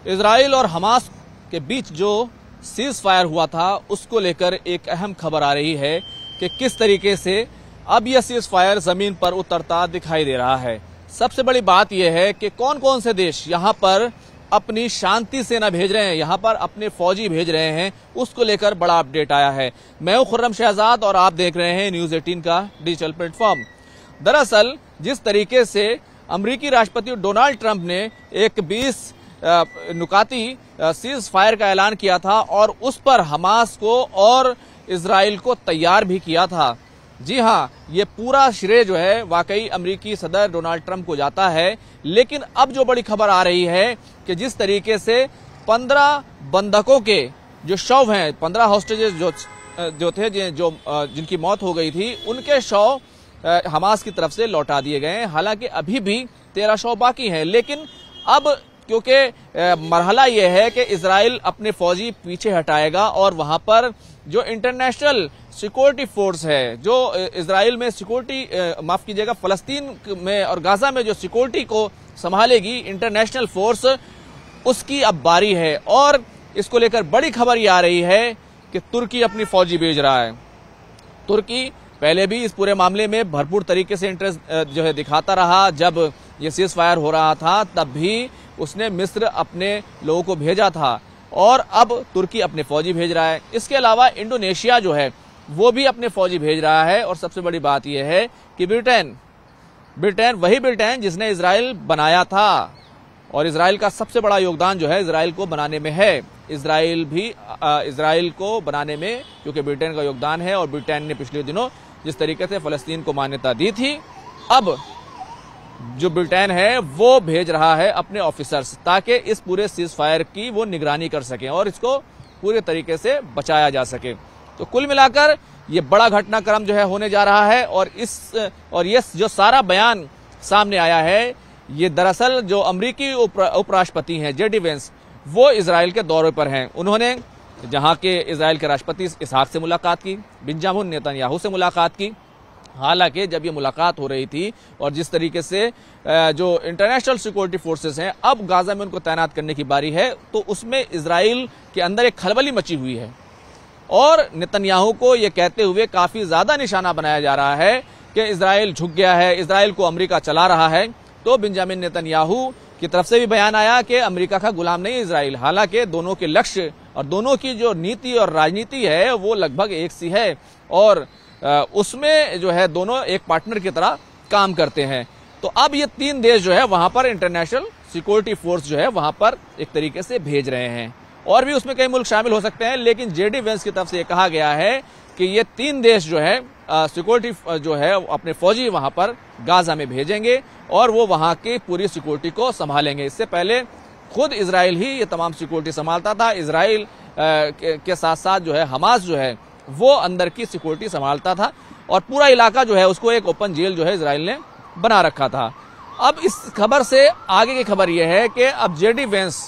Israel और Hamas के बीच जो सीज फायर हुआ था उसको लेकर एक अहम खबर आ रही है कि किस तरीके से अब यह सीज फायर जमीन पर उतरता दिखाई दे रहा है। सबसे बड़ी बात यह है कि कौन कौन से देश यहां पर अपनी शांति सेना भेज रहे हैं, यहां पर अपने फौजी भेज रहे हैं, उसको लेकर बड़ा अपडेट आया है। मैं हूं खुर्रम शहजाद और आप देख रहे हैं न्यूज 18 का डिजिटल प्लेटफॉर्म। दरअसल जिस तरीके से अमेरिकी राष्ट्रपति डोनाल्ड ट्रंप ने एक 20 नुकाती सीज फायर का ऐलान किया था और उस पर हमास को और इजराइल को तैयार भी किया था। जी हां, ये पूरा श्रेय जो है वाकई अमेरिकी सदर डोनाल्ड ट्रंप को जाता है। लेकिन अब जो बड़ी खबर आ रही है कि जिस तरीके से 15 बंधकों के जो शव हैं, 15 हॉस्टेजेस जो थे जिनकी मौत हो गई थी, उनके शव हमास की तरफ से लौटा दिए गए हैं। हालांकि अभी भी 13 शव बाकी हैं, लेकिन अब क्योंकि मरहला यह है कि इजराइल अपने फौजी पीछे हटाएगा और वहां पर जो इंटरनेशनल सिक्योरिटी फोर्स है, जो इजराइल में सिक्योरिटी माफ कीजिएगा फलस्तीन में और गाजा में जो सिक्योरिटी को संभालेगी इंटरनेशनल फोर्स, उसकी अब बारी है। और इसको लेकर बड़ी खबर ये आ रही है कि तुर्की अपनी फौजी भेज रहा है। तुर्की पहले भी इस पूरे मामले में भरपूर तरीके से इंटरेस्ट जो है दिखाता रहा। जब ये सीज फायर हो रहा था तब भी उसने मिस्र अपने लोगों को भेजा था और अब तुर्की अपने फौजी भेज रहा है। इसके अलावा इंडोनेशिया जो है वो भी अपने फौजी भेज रहा है। और सबसे बड़ी बात यह है कि ब्रिटेन वही ब्रिटेन जिसने इजराइल बनाया था और इजराइल का सबसे बड़ा योगदान जो है इजराइल को बनाने में है। इजराइल को बनाने में क्योंकि ब्रिटेन का योगदान है और ब्रिटेन ने पिछले दिनों जिस तरीके से फलस्तीन को मान्यता दी थी, अब जो ब्रिटेन है वो भेज रहा है अपने ऑफिसर्स ताकि इस पूरे सीज फायर की वो निगरानी कर सकें और इसको पूरे तरीके से बचाया जा सके। तो कुल मिलाकर ये बड़ा घटनाक्रम जो है होने जा रहा है। और ये जो सारा बयान सामने आया है, ये दरअसल जो अमेरिकी उपराष्ट्रपति हैं जेडी वेंस, वो इजराइल के दौरे पर हैं। उन्होंने जहां के इजराइल के राष्ट्रपति इसहाक से मुलाकात की, बेंजामिन नेतन्याहू से मुलाकात की। हालांकि जब ये मुलाकात हो रही थी और जिस तरीके से जो इंटरनेशनल सिक्योरिटी फोर्सेस हैं अब गाजा में उनको तैनात करने की बारी है, तो उसमें इजराइल के अंदर एक खलबली मची हुई है और नेतन्याहू को ये कहते हुए काफी ज्यादा निशाना बनाया जा रहा है कि इजराइल झुक गया है, इजराइल को अमेरिका चला रहा है। तो बेंजामिन नेतन्याहू की तरफ से भी बयान आया कि अमेरिका का गुलाम नहीं इजराइल। हालांकि दोनों के लक्ष्य और दोनों की जो नीति और राजनीति है वो लगभग एक सी है और उसमें जो है दोनों एक पार्टनर की तरह काम करते हैं। तो अब ये 3 देश जो है वहां पर इंटरनेशनल सिक्योरिटी फोर्स जो है वहां पर एक तरीके से भेज रहे हैं और भी उसमें कई मुल्क शामिल हो सकते हैं। लेकिन जेडी वेंस की तरफ से ये कहा गया है कि ये 3 देश जो है सिक्योरिटी जो है अपने फौजी वहां पर गाजा में भेजेंगे और वो वहां की पूरी सिक्योरिटी को संभालेंगे। इससे पहले खुद इजराइल ही ये तमाम सिक्योरिटी संभालता था। इजराइल के साथ साथ जो है हमास जो है वो अंदर की सिक्योरिटी संभालता था और पूरा इलाका जो है उसको एक ओपन जेल जो है इजराइल ने बना रखा था। अब इस खबर से आगे की खबर यह है कि अब जेडी वेंस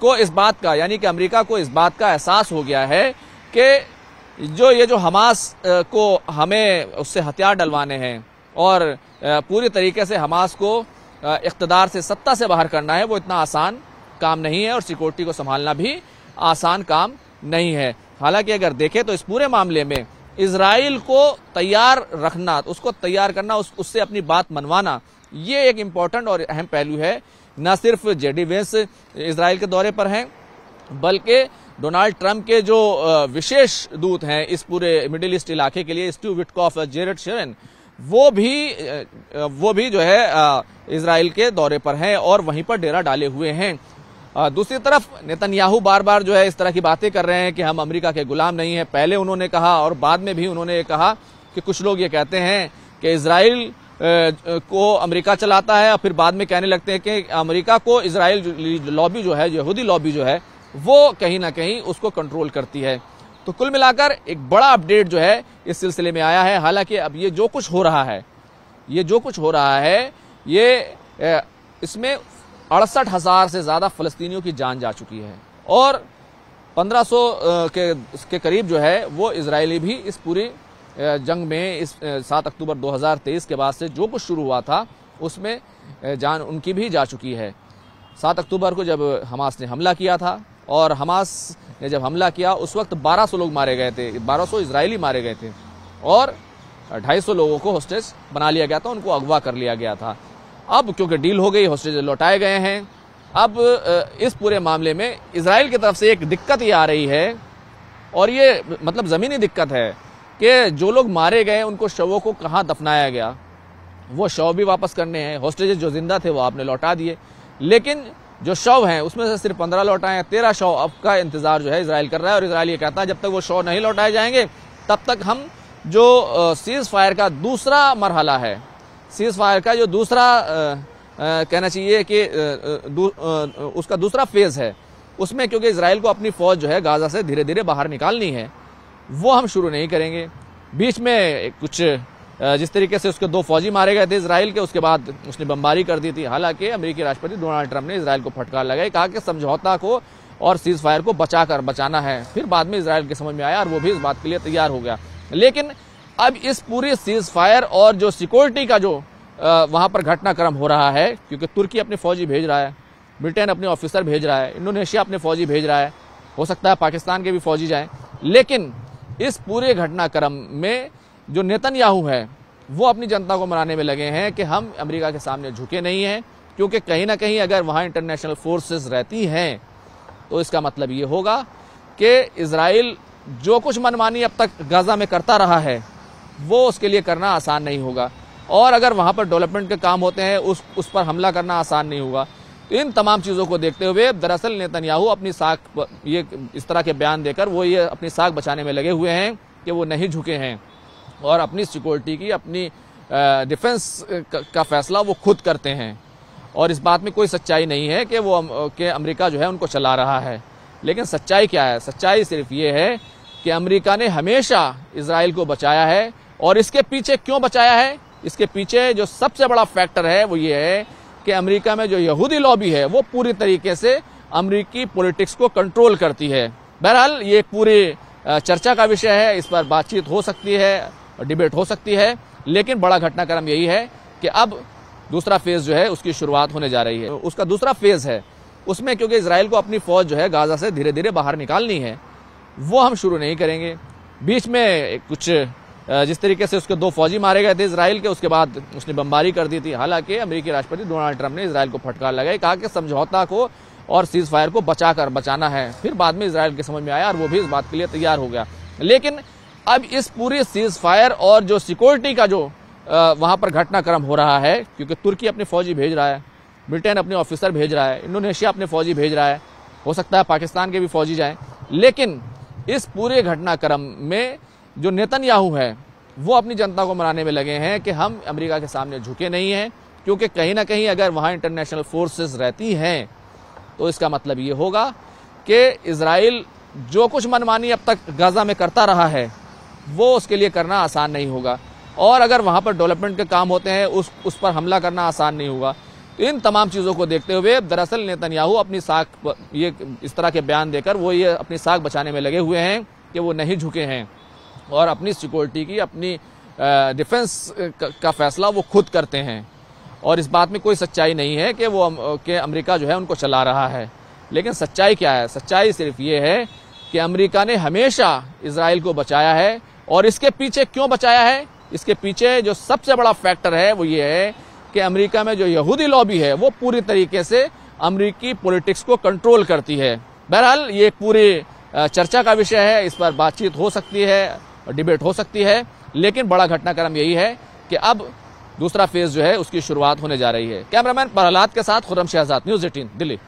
को इस बात का, यानी कि अमेरिका को इस बात का एहसास हो गया है कि जो हमास को हमें उससे हथियार डलवाने हैं और पूरी तरीके से हमास को इख्तिदार से, सत्ता से बाहर करना है, वो इतना आसान काम नहीं है और सिक्योरिटी को संभालना भी आसान काम नहीं है। हालांकि अगर देखें तो इस पूरे मामले में इजराइल को तैयार रखना, उसको तैयार करना, उससे अपनी बात मनवाना, ये एक इम्पोर्टेंट और अहम पहलू है। न सिर्फ जेडी वेंस इजराइल के दौरे पर हैं बल्कि डोनाल्ड ट्रंप के जो विशेष दूत हैं इस पूरे मिडिल ईस्ट इलाके के लिए, स्टीव विटकॉफ, जेरेड शेरन, वो भी जो है इजराइल के दौरे पर हैं और वहीं पर डेरा डाले हुए हैं। दूसरी तरफ नेतन्याहू बार बार जो है इस तरह की बातें कर रहे हैं कि हम अमेरिका के गुलाम नहीं हैं। पहले उन्होंने कहा और बाद में भी उन्होंने ये कहा कि कुछ लोग ये कहते हैं कि इजराइल को अमेरिका चलाता है और फिर बाद में कहने लगते हैं कि अमेरिका को इजराइल लॉबी जो है, यहूदी लॉबी जो है, वो कहीं ना कहीं उसको कंट्रोल करती है। तो कुल मिलाकर एक बड़ा अपडेट जो है इस सिलसिले में आया है। हालांकि अब ये जो कुछ हो रहा है ये इसमें 68,000 से ज्यादा फलस्तीनियों की जान जा चुकी है और 1500 के करीब जो है वो इजरायली भी इस पूरी जंग में, इस 7 अक्टूबर 2023 के बाद से जो कुछ शुरू हुआ था उसमें जान उनकी भी जा चुकी है। 7 अक्टूबर को जब हमास ने हमला किया था, और हमास ने जब हमला किया उस वक्त 1200 लोग मारे गए थे, 1200 इजरायली मारे गए थे, और 250 लोगों को होस्टेज बना लिया गया था, उनको अगवा कर लिया गया था। अब क्योंकि डील हो गई, होस्टेज लौटाए गए हैं, अब इस पूरे मामले में इजराइल की तरफ से एक दिक्कत ये आ रही है, और ये मतलब ज़मीनी दिक्कत है कि जो लोग मारे गए उनको शवों को कहाँ दफनाया गया, वो शव भी वापस करने हैं। होस्टेजेस जो जिंदा थे वो आपने लौटा दिए, लेकिन जो शव हैं उसमें से सिर्फ 15 लौटाए हैं। 13 शव अब का इंतजार जो है इजराइल कर रहा है, और इजराइल ये कहता है जब तक वो शव नहीं लौटाए जाएंगे तब तक हम जो सीज फायर का दूसरा मरहला है, सीज फायर का जो दूसरा कहना चाहिए कि उसका दूसरा फेज है, उसमें क्योंकि इजराइल को अपनी फौज जो है गाजा से धीरे धीरे बाहर निकालनी है, वो हम शुरू नहीं करेंगे। बीच में कुछ जिस तरीके से उसके 2 फौजी मारे गए थे इजराइल के, उसके बाद उसने बमबारी कर दी थी। हालांकि अमेरिकी राष्ट्रपति डोनाल्ड ट्रंप ने इजराइल को फटकार लगाई, कहा कि समझौता को और सीज फायर को बचाना है। फिर बाद में इजराइल के समझ में आया और वो भी इस बात के लिए तैयार हो गया। लेकिन अब इस पूरी सीज फायर और जो सिक्योरिटी का जो वहां पर घटनाक्रम हो रहा है, क्योंकि तुर्की अपने फौजी भेज रहा है, ब्रिटेन अपने ऑफिसर भेज रहा है, इंडोनेशिया अपने फौजी भेज रहा है, हो सकता है पाकिस्तान के भी फौजी जाएं, लेकिन इस पूरे घटनाक्रम में जो नेतन्याहू है वो अपनी जनता को मनाने में लगे हैं कि हम अमेरिका के सामने झुके नहीं हैं, क्योंकि कहीं ना कहीं अगर वहां इंटरनेशनल फोर्सेस रहती हैं तो इसका मतलब ये होगा कि इजराइल जो कुछ मनमानी अब तक गाजा में करता रहा है वो उसके लिए करना आसान नहीं होगा, और अगर वहां पर डेवलपमेंट के काम होते हैं उस पर हमला करना आसान नहीं होगा। तो इन तमाम चीज़ों को देखते हुए दरअसल नेतन्याहू अपनी साख ये इस तरह के बयान देकर वो ये अपनी साख बचाने में लगे हुए हैं कि वो नहीं झुके हैं, और अपनी सिक्योरिटी की, अपनी डिफेंस का फैसला वो खुद करते हैं। और इस बात में कोई सच्चाई नहीं है कि अमेरिका जो है उनको चला रहा है। लेकिन सच्चाई क्या है? सच्चाई सिर्फ ये है कि अमेरिका ने हमेशा इजराइल को बचाया है, और इसके पीछे क्यों बचाया है, इसके पीछे जो सबसे बड़ा फैक्टर है वो ये है कि अमेरिका में जो यहूदी लॉबी है वो पूरी तरीके से अमेरिकी पॉलिटिक्स को कंट्रोल करती है। बहरहाल ये पूरी चर्चा का विषय है, इस पर बातचीत हो सकती है, डिबेट हो सकती है, लेकिन बड़ा घटनाक्रम यही है कि अब दूसरा फेज जो है उसकी शुरुआत होने जा रही है। उसका दूसरा फेज है, उसमें क्योंकि इजराइल को अपनी फौज जो है गाजा से धीरे धीरे बाहर निकालनी है, वो हम शुरू नहीं करेंगे। बीच में कुछ जिस तरीके से उसके 2 फौजी मारे गए थे इजराइल के, उसके बाद उसने बमबारी कर दी थी। हालांकि अमेरिकी राष्ट्रपति डोनाल्ड ट्रंप ने इजराइल को फटकार लगाई, कहा कि समझौता को और सीज फायर को बचाना है। फिर बाद में इजराइल के समझ में आया और वो भी इस बात के लिए तैयार हो गया। लेकिन अब इस पूरी सीज फायर और जो सिक्योरिटी का जो वहां पर घटनाक्रम हो रहा है, क्योंकि तुर्की अपने फौजी भेज रहा है, ब्रिटेन अपने ऑफिसर भेज रहा है, इंडोनेशिया अपने फौजी भेज रहा है, हो सकता है पाकिस्तान के भी फौजी जाएं, लेकिन इस पूरे घटनाक्रम में जो नेतन्याहू है वो अपनी जनता को मनाने में लगे हैं कि हम अमेरिका के सामने झुके नहीं हैं, क्योंकि कहीं ना कहीं अगर वहां इंटरनेशनल फोर्सेस रहती हैं तो इसका मतलब ये होगा कि इजराइल जो कुछ मनमानी अब तक गाजा में करता रहा है वो उसके लिए करना आसान नहीं होगा, और अगर वहां पर डेवलपमेंट के काम होते हैं उस पर हमला करना आसान नहीं होगा। तो इन तमाम चीज़ों को देखते हुए दरअसल नेतन्याहू अपनी साख ये इस तरह के बयान देकर वो ये अपनी साख बचाने में लगे हुए हैं कि वो नहीं झुके हैं, और अपनी सिक्योरिटी की, अपनी डिफेंस का फैसला वो खुद करते हैं। और इस बात में कोई सच्चाई नहीं है कि अमेरिका जो है उनको चला रहा है। लेकिन सच्चाई क्या है? सच्चाई सिर्फ ये है कि अमेरिका ने हमेशा इजराइल को बचाया है, और इसके पीछे क्यों बचाया है, इसके पीछे जो सबसे बड़ा फैक्टर है वो ये है कि अमेरिका में जो यहूदी लॉबी है वो पूरी तरीके से अमेरिकी पॉलिटिक्स को कंट्रोल करती है। बहरहाल ये पूरी चर्चा का विषय है, इस पर बातचीत हो सकती है, डिबेट हो सकती है, लेकिन बड़ा घटनाक्रम यही है कि अब दूसरा फेज जो है उसकी शुरुआत होने जा रही है। कैमरामैन प्रहलाद के साथ खुर्रम शहजाद, न्यूज़ 18 दिल्ली।